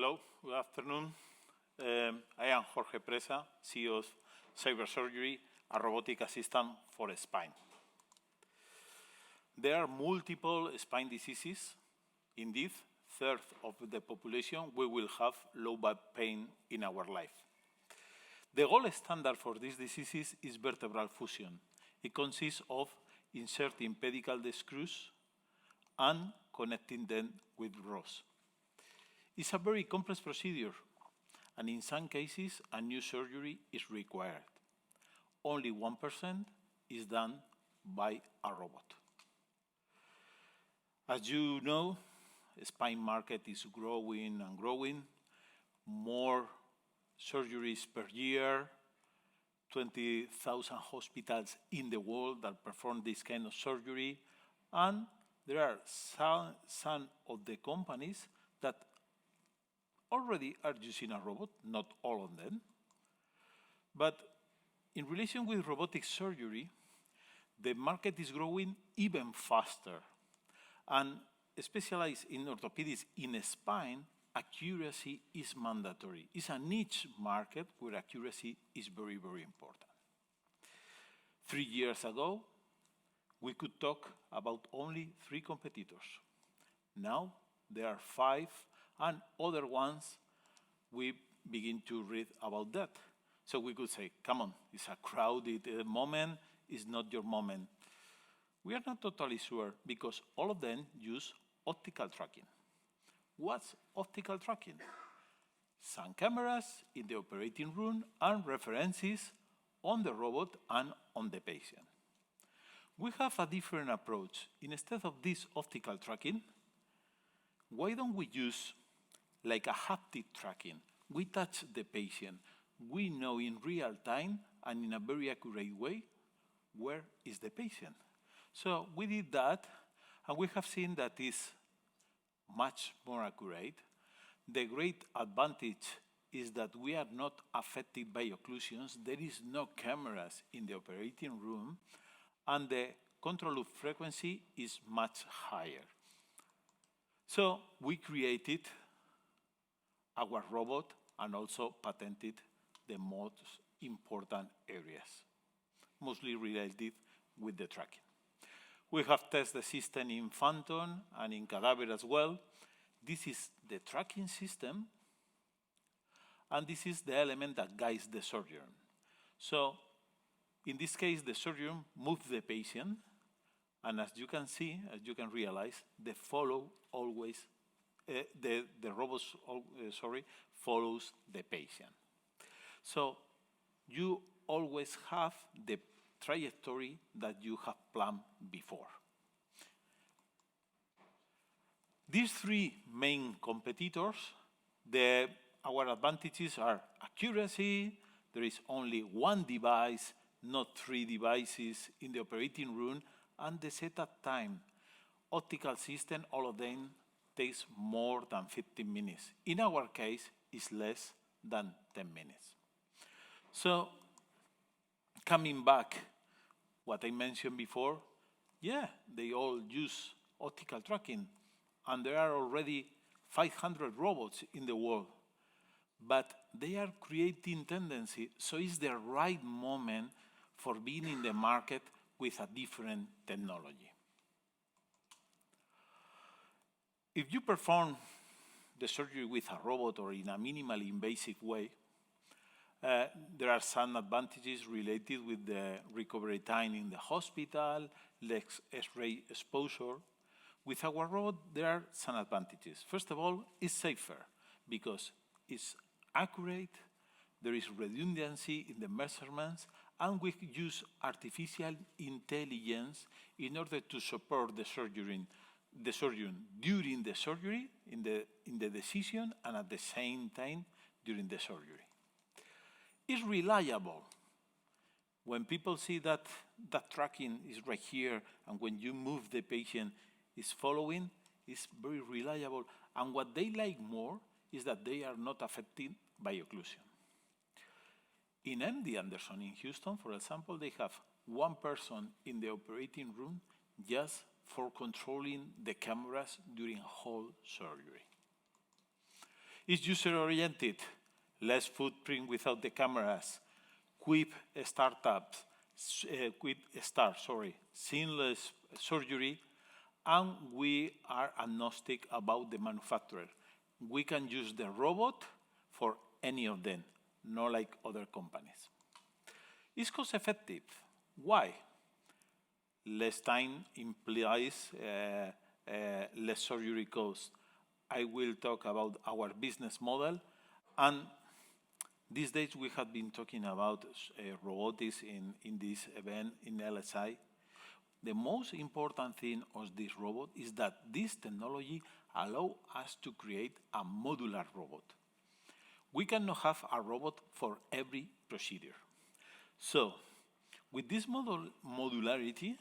Hello, good afternoon. I am Jorge Presa, CEO of Cybersurgery, a robotic assistant for spine. There are multiple spine diseases. Indeed, third of the population we will have low back pain in our life. The gold standard for these diseases is vertebral fusion. It consists of inserting pedicle screws and connecting them with rods. It's a very complex procedure, and in some cases, a new surgery is required. Only 1% is done by a robot. As you know, the spine market is growing and growing. More surgeries per year, 20,000 hospitals in the world that perform this kind of surgery, and there are some of the companies that already are using a robot, not all of them. But in relation with robotic surgery, the market is growing even faster. And specialized in orthopedics in spine, accuracy is mandatory. It's a niche market where accuracy is very, very important. 3 years ago, we could talk about only 3 competitors. Now, there are 5, and other ones, we begin to read about that. So we could say, come on, it's a crowded moment, it's not your moment. We are not totally sure because all of them use optical tracking. What's optical tracking? Some cameras in the operating room and references on the robot and on the patient. We have a different approach. Instead of this optical tracking, why don't we use like a haptic tracking? We touch the patient. We know in real time and in a very accurate way where is the patient. So we did that, and we have seen that it's much more accurate. The great advantage is that we are not affected by occlusions. There is no cameras in the operating room, and the control loop frequency is much higher. So we created our robot and also patented the most important areas, mostly related with the tracking. We have tested the system in phantom and in cadaver as well. This is the tracking system, and this is the element that guides the surgeon. So in this case, the surgeon moves the patient, and as you can see, as you can realize, the robot follows the patient. So you always have the trajectory that you have planned before. These 3 main competitors, our advantages are accuracy. There is only 1 device, not 3 devices in the operating room, and the setup time. Optical system, all of them, takes more than 15 minutes. In our case, it's less than 10 minutes. So, coming back, what I mentioned before, yeah, they all use optical tracking, and there are already 500 robots in the world, but they are creating tendency, so it's the right moment for being in the market with a different technology. If you perform the surgery with a robot or in a minimally invasive way, there are some advantages related with the recovery time in the hospital, less X-ray exposure. With our robot, there are some advantages. First of all, it's safer because it's accurate, there is redundancy in the measurements, and we use artificial intelligence in order to support the surgeon during the surgery, in the decision, and at the same time during the surgery. It's reliable. When people see that tracking is right here, and when you move the patient is following, it's very reliable. And what they like more is that they are not affected by occlusion. In MD Anderson in Houston, for example, they have 1 person in the operating room just for controlling the cameras during whole surgery. It's user-oriented, less footprint without the cameras, quick start, seamless surgery, and we are agnostic about the manufacturer. We can use the robot for any of them, not like other companies. It's cost-effective. Why? Less time implies less surgery costs. I will talk about our business model, and these days we have been talking about robotics in this event in LSI. The most important thing of this robot is that this technology allows us to create a modular robot. We cannot have a robot for every procedure. So, with this modularity,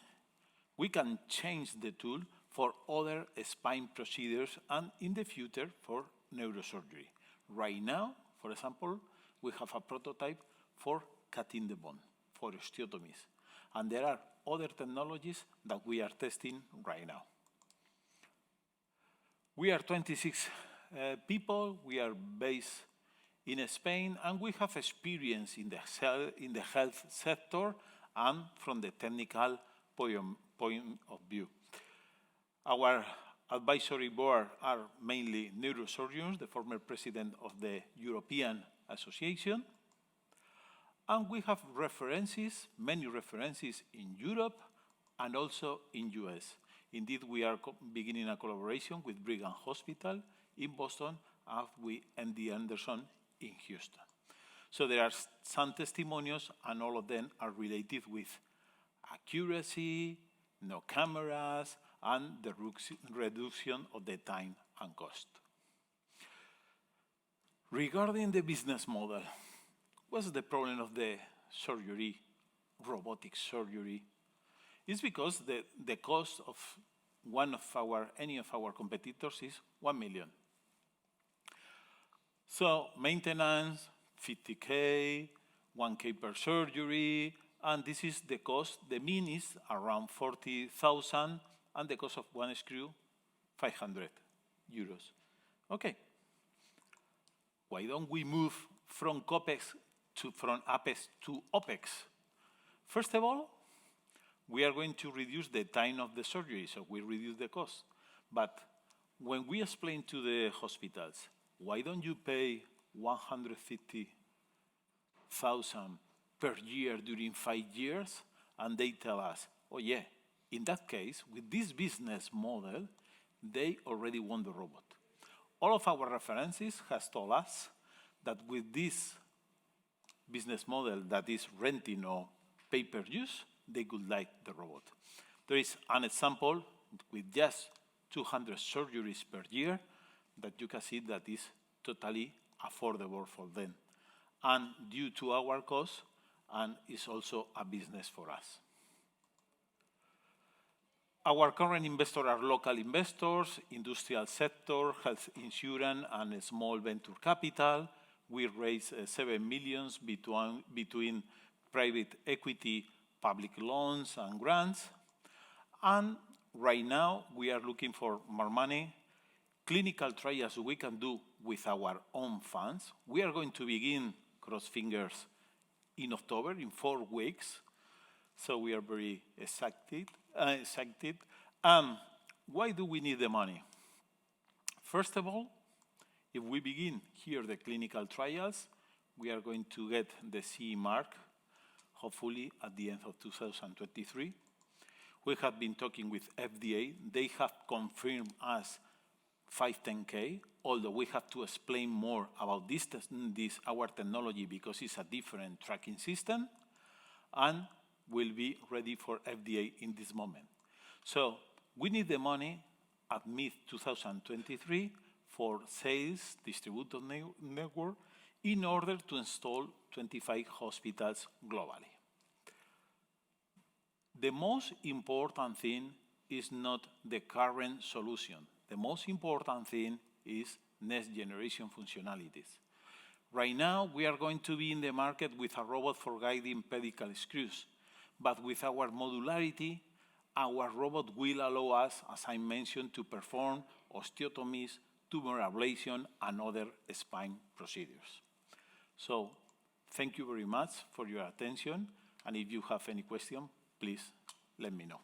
we can change the tool for other spine procedures and in the future for neurosurgery. Right now, for example, we have a prototype for cutting the bone, for osteotomies. And there are other technologies that we are testing right now. We are 26 people. We are based in Spain, and we have experience in the health sector and from the technical point of view. Our advisory board are mainly neurosurgeons, the former president of the European Association, and we have references, many references in Europe and also in US. Indeed, we are beginning a collaboration with Brigham Hospital in Boston and with MD Anderson in Houston. So there are some testimonials, and all of them are related with accuracy, no cameras, and the reduction of the time and cost. Regarding the business model, what's the problem of the surgery, robotic surgery? It's because the cost of any of our competitors is 1 million. So maintenance, 50K, 1K per surgery, and this is the cost. The mean is around 40,000, and the cost of one screw, 500 euros. Okay. Why don't we move from CapEx from APEX to OPEX? First of all, we are going to reduce the time of the surgery, so we reduce the cost. But when we explain to the hospitals, why don't you pay 150,000 per year during 5 years? And they tell us, oh yeah, in that case, with this business model, they already want the robot. All of our references has told us that with this business model that is renting or pay-per-use, they could like the robot. There is an example with just 200 surgeries per year that you can see that is totally affordable for them. And due to our cost, and it's also a business for us. Our current investors are local investors, industrial sector, health insurance, and small venture capital. We raised 7 million between private equity, public loans, and grants. And right now, we are looking for more money. Clinical trials we can do with our own funds. We are going to begin, cross fingers, in October, in 4 weeks. So we are very excited. Why do we need the money? First of all, if we begin here the clinical trials, we are going to get the CE mark, hopefully at the end of 2023. We have been talking with FDA. They have confirmed us 510K, although we have to explain more about our technology because it's a different tracking system, and will be ready for FDA in this moment. So we need the money at mid-2023 for sales, distributor network, in order to install 25 hospitals globally. The most important thing is not the current solution. The most important thing is next generation functionalities. Right now, we are going to be in the market with a robot for guiding pedicle screws. But with our modularity, our robot will allow us, as I mentioned, to perform osteotomies, tumor ablation, and other spine procedures. So thank you very much for your attention, and if you have any question, please let me know.